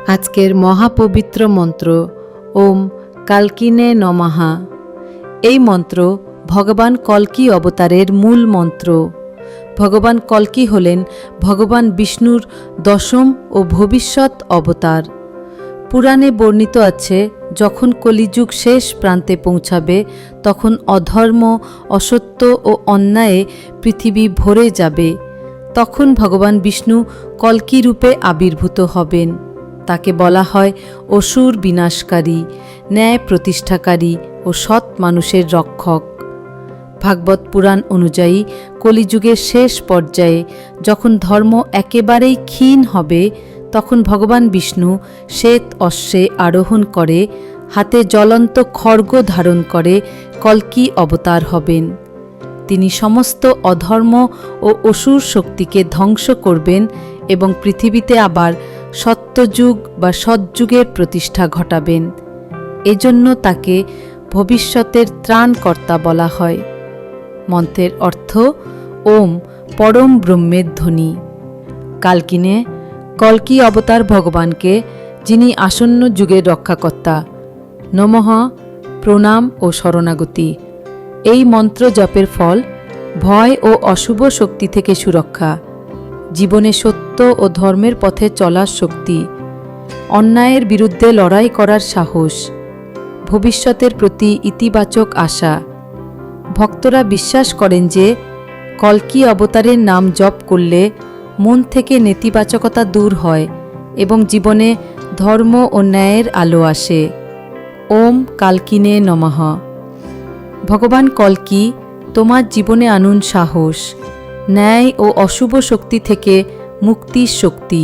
আজকের মহাপবিত্র মন্ত্র ওম কালকিনে নমঃ। এই মন্ত্র ভগবান কল্কি অবতারের মূল মন্ত্র। ভগবান কল্কি হলেন ভগবান বিষ্ণুর দশম ও ভবিষ্যৎ অবতার। পুরাণে বর্ণিত আছে, যখন কলিযুগ শেষ প্রান্তে পৌঁছাবে তখন অধর্ম, অসত্য ও অন্যায়ে পৃথিবী ভরে যাবে। তখন ভগবান বিষ্ণু কল্কি রূপে আবির্ভূত হবেন। তাকে বলা হয় অসুর বিনাশকারী, ন্যায় প্রতিষ্ঠাকারী ও সৎ মানুষের রক্ষক। ভাগবত পুরাণ অনুযায়ী কলিযুগের শেষ পর্যায়ে যখন ধর্ম একেবারেই ক্ষীণ হবে, তখন ভগবান বিষ্ণু শ্বেত অশ্বে আরোহণ করে হাতে জ্বলন্ত খড়গ ধারণ করে কল্কি অবতার হবেন। তিনি সমস্ত অধর্ম ও অসুর শক্তিকে ধ্বংস করবেন এবং পৃথিবীতে আবার সত্যযুগ বা সৎযুগের প্রতিষ্ঠা ঘটাবেন। এজন্য তাকে ভবিষ্যতের ত্রাণকর্তা বলা হয়। মন্ত্রের অর্থ ওম পরম ব্রহ্মের ধ্বনি। কালকিনে কল্কি অবতার ভগবানকে, যিনি আসন্ন যুগের রক্ষাকর্তা। নমঃ প্রণাম ও শরণাগতি। এই মন্ত্র জপের ফল ভয় ও অশুভ শক্তি থেকে সুরক্ষা, জীবনে সত্য ও ধর্মের পথে চলার শক্তি, অন্যায়ের বিরুদ্ধে লড়াই করার সাহস, ভবিষ্যতের প্রতি ইতিবাচক আশা। ভক্তরা বিশ্বাস করেন যে কল্কি অবতারের নাম জপ করলে মন থেকে নেতিবাচকতা দূর হয় এবং জীবনে ধর্ম ও ন্যায়ের আলো আসে। ওম কালকিনে নমঃ। ভগবান কল্কি তোমার জীবনে আনুন সাহস, ন্যায় ও অশুভ শক্তি থেকে মুক্তির শক্তি।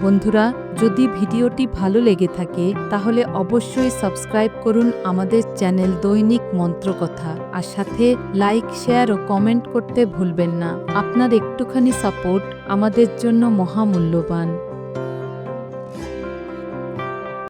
বন্ধুরা, যদি ভিডিওটি ভালো লেগে থাকে তাহলে অবশ্যই সাবস্ক্রাইব করুন আমাদের চ্যানেল দৈনিক মন্ত্রকথা, আর সাথে লাইক, শেয়ার ও কমেন্ট করতে ভুলবেন না। আপনার একটুখানি সাপোর্ট আমাদের জন্য মহামূল্যবান।